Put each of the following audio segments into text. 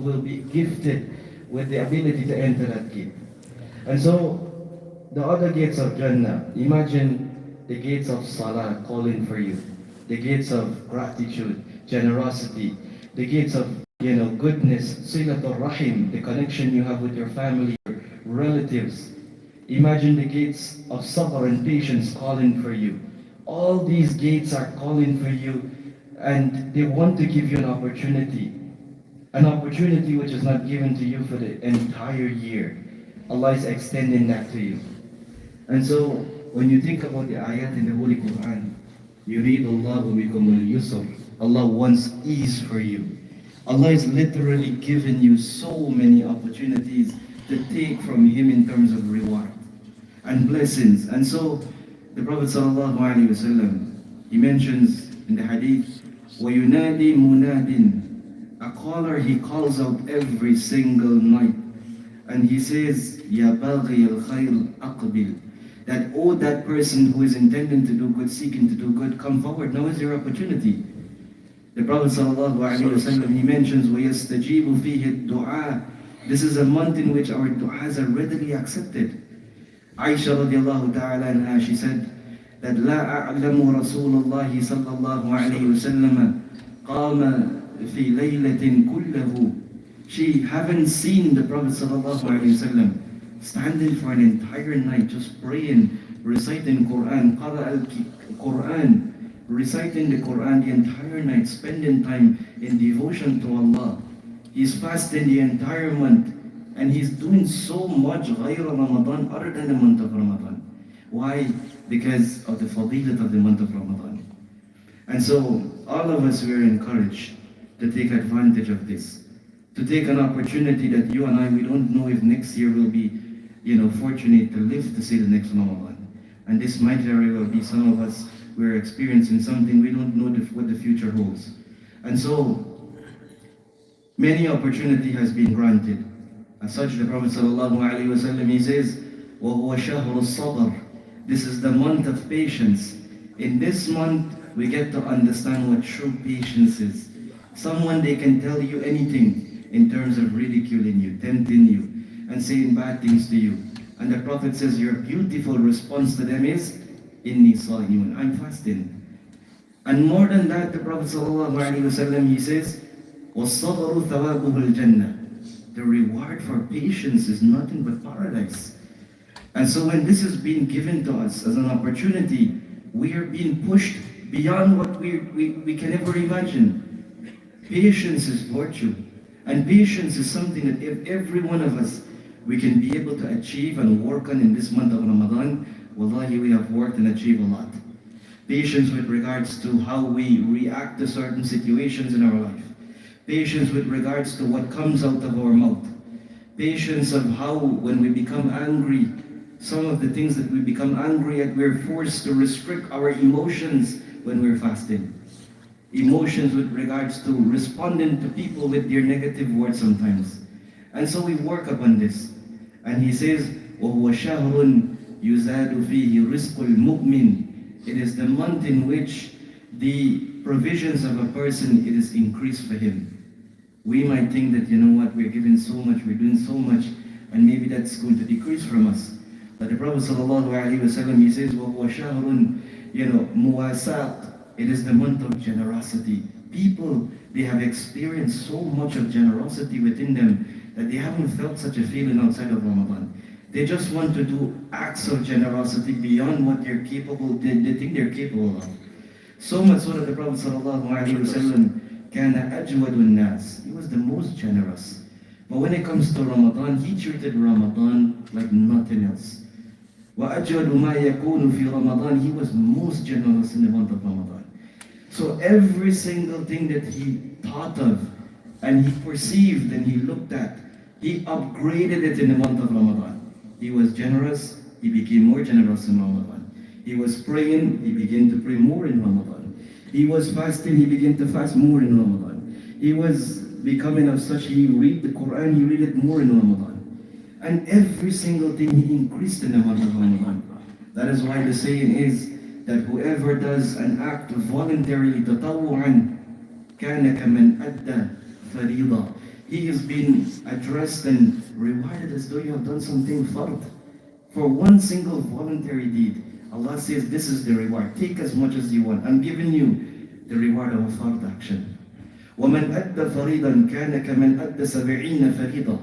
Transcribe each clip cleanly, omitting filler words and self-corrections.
will be gifted with the ability to enter that gate. And so, the other gates of Jannah, imagine the gates of Salah calling for you, the gates of gratitude, generosity, the gates of goodness, silatul rahim, the connection you have with your family, your relatives. Imagine the gates of sabr and patience calling for you. All these gates are calling for you, and they want to give you an opportunity which is not given to you for the entire year. Allah is extending that to you. And so, when you think about the ayat in the Holy Quran, يُرِيدُ اللَّهُ بِكُمُ الْيُسْرَ, Allah wants ease for you. Allah is literally giving you so many opportunities to take from Him in terms of reward and blessings. And so, the Prophet ﷺ, he mentions in the hadith, وَيُنَادِي مُنَادٍ, a caller, he calls out every single night. And he says, Ya baghi al-khayr aqbil, that, oh, that person who is intending to do good, seeking to do good, come forward. Now is your opportunity. The Prophet ﷺ, he mentions, وَيَسْتَجِيبُ فِيهِ الدُّعَاء. This is a month in which our du'as are readily accepted. Aisha radiallahu ta'ala anha, she said that لا أعلم رسول الله صلى الله عليه وسلم قام في ليلة كله. She haven't seen the Prophet sallallahu alaihi wasallam standing for an entire night just praying, reciting Quran, qara al-Quran, reciting the Quran the entire night, spending time in devotion to Allah. He's fasting the entire month, and he's doing so much غير Ramadan other than the month of Ramadan. Why? Because of the fadilat of the month of Ramadan. And so all of us were encouraged to take advantage of this, to take an opportunity that you and I, we don't know if next year will be, fortunate to live to see the next Ramadan. And this might very well be some of us, we're experiencing something we don't know what the future holds. And so, many opportunity has been granted. As such, the Prophet ﷺ, he says, وَهُوَ شَهْرُ الصَّبْرِ. This is the month of patience. In this month, we get to understand what true patience is. Someone, they can tell you anything in terms of ridiculing you, tempting you, and saying bad things to you. And the Prophet says your beautiful response to them is, Inni sa'imun, I'm fasting. And more than that, the Prophet ﷺ, he says, وَالصَّبْرُ ثَوَابُهُ الْجَنَّةِ. The reward for patience is nothing but paradise. And so when this is being given to us as an opportunity, we are being pushed beyond what we can ever imagine. Patience is virtue. And patience is something that if every one of us, we can be able to achieve and work on in this month of Ramadan, wallahi, we have worked and achieved a lot. Patience with regards to how we react to certain situations in our life. Patience with regards to what comes out of our mouth. Patience of how, when we become angry, some of the things that we become angry at, we're forced to restrict our emotions when we're fasting. Emotions with regards to responding to people with their negative words sometimes. And so we work upon this. And he says, وَهُوَ شَهْرٌ يُزَادُ فِيهِ رِزْقُ الْمُؤْمِنِ. It is the month in which the provisions of a person, it is increased for him. We might think that, we're giving so much, we're doing so much, and maybe that's going to decrease from us. But the Prophet ﷺ, he says, وَهُوَ شَهْرٌ مُوَاسَاقٍ. It is the month of generosity. People, they have experienced so much of generosity within them that they haven't felt such a feeling outside of Ramadan. They just want to do acts of generosity beyond what they're capable, they think they're capable of. So much so that the Prophet ﷺ, كَانَ أَجْوَدُ النَّاسِ. He was the most generous. But when it comes to Ramadan, he treated Ramadan like nothing else. وَأَجْوَدُ مَا يَكُونُ فِي رَمَضَانِ. He was most generous in the month of Ramadan. So every single thing that he thought of, and he perceived, and he looked at, he upgraded it in the month of Ramadan. He was generous, he became more generous in Ramadan. He was praying, he began to pray more in Ramadan. He was fasting, he began to fast more in Ramadan. He was becoming of such, he read the Quran, he read it more in Ramadan. And every single thing he increased in the month of Ramadan. That is why the saying is that whoever does an act voluntarily, تطوعا, كان كمن أدى فريضة. he is being addressed and rewarded as though you have done something fard. For one single voluntary deed, Allah says, this is the reward. Take as much as you want. I'm giving you the reward of a fard action. وَمَنْ أَدَّ فَرِيضًا كَانَ كَمَنْ أَدَّ سَبْعِينَ فَرِيضًا.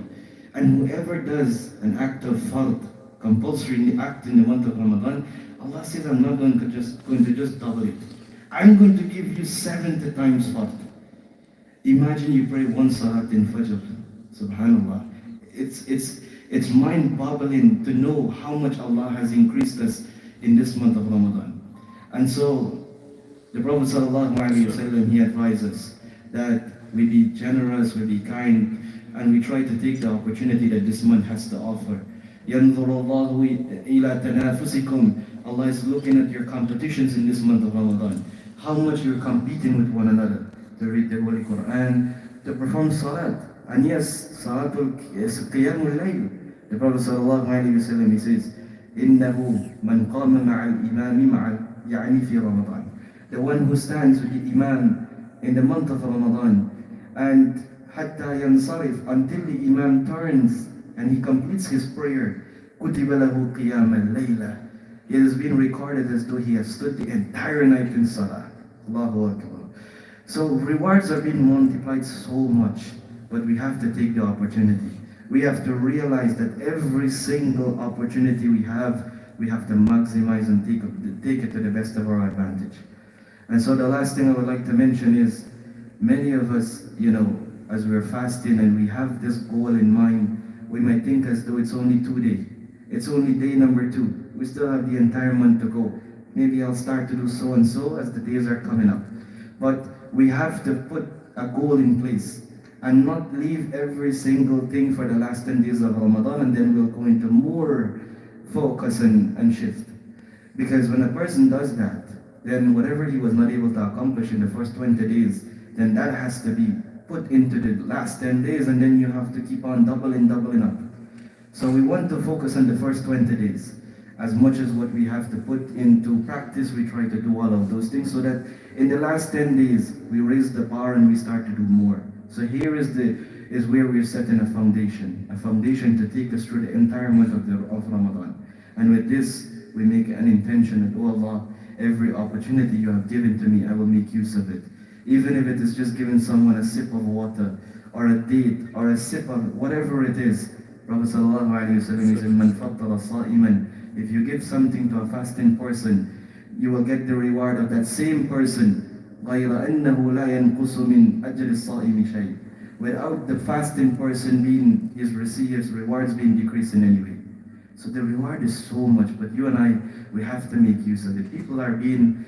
And whoever does an act of fard, compulsory act in the month of Ramadan, Allah says, I'm not going to just double it. I'm going to give you 70 times fard. Imagine you pray one salat in Fajr. Subhanallah. It's mind-boggling to know how much Allah has increased us in this month of Ramadan. And so, the Prophet ﷺ, he advised us that we be generous, we be kind, and we try to take the opportunity that this month has to offer. يَنْظُرُ اللَّهُ إِلَى تَنَافُسِكُمْ. Allah is looking at your competitions in this month of Ramadan. How much you're competing with one another to read the Holy Quran, to perform salat. And yes, salatul qiyamul layl. The Prophet ﷺ, he says, إِنَّهُ مَنْ قَامَ مَعَ الْإِمَامِ يعني في رمضان. The one who stands with the Imam in the month of Ramadan, and حتى ينصرف, until the Imam turns and he completes his prayer, كُتِبَ لَهُ قِيَامَ اللَّيْلَ. It has been recorded as though he has stood the entire night in Salah. Allahu Akbar. So rewards are being multiplied so much, but we have to take the opportunity. We have to realize that every single opportunity we have to maximize and take it to the best of our advantage. And so the last thing I would like to mention is, many of us, as we're fasting and we have this goal in mind, we might think as though it's only 2 days. It's only day number 2. We still have the entire month to go. Maybe I'll start to do so and so as the days are coming up. But we have to put a goal in place and not leave every single thing for the last 10 days of Ramadan, and then we'll go into more focus and shift. Because when a person does that, then whatever he was not able to accomplish in the first 20 days, then that has to be put into the last 10 days, and then you have to keep on doubling up. So we want to focus on the first 20 days. As much as what we have to put into practice, we try to do all of those things so that in the last 10 days, we raise the bar and we start to do more. So here is where we're setting a foundation to take us through the entire month of Ramadan. And with this, we make an intention that, oh Allah, every opportunity you have given to me, I will make use of it. Even if it is just giving someone a sip of water, or a date, or a sip of whatever it is. Prophet ﷺ says, "Man fattara sa'iman." If you give something to a fasting person, you will get the reward of that same person. غَيْرَ أَنَّهُ لَا يَنْقُصُ مِنْ أَجْرِ الصَّائِمِ شَيْءٍ. Without the fasting person being, his rewards being decreased in any way. So the reward is so much, but you and I, we have to make use of it. People are being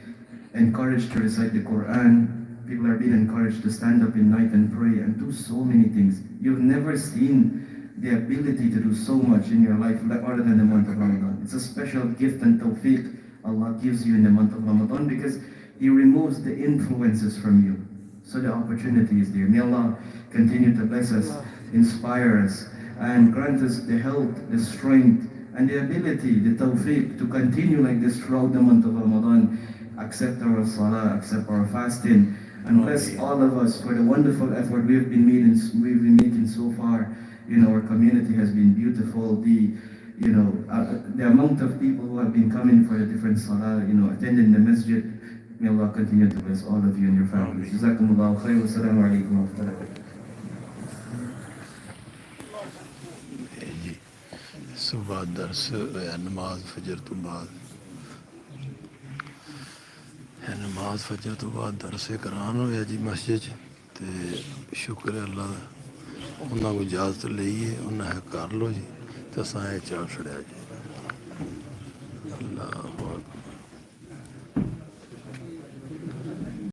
encouraged to recite the Quran. People are being encouraged to stand up in night and pray and do so many things. You've never seen the ability to do so much in your life other than the month of Ramadan. It's a special gift and tawfiq Allah gives you in the month of Ramadan, because He removes the influences from you. So the opportunity is there. May Allah continue to bless us, inspire us, and grant us the health, the strength, and the ability, the tawfiq, to continue like this throughout the month of Ramadan. Accept our salah, accept our fasting, and bless all of us for the wonderful effort we've been making so far. Our community has been beautiful. The amount of people who have been coming for the different salah, attending the masjid. May Allah continue to bless all of you and your families. Jazakumullahu khair. Wassalamu alaikum wa rahmatullah. सुबह दर्स नमाज फजर तो बाद नमाज फजर तो बाद दर्स करान होया जी मस्जिद ते शुक्र है अल्लाह दा उन्हां को इजाजत लईए उन्हां कर लो जी ते असां चल छड़िया जी अल्लाह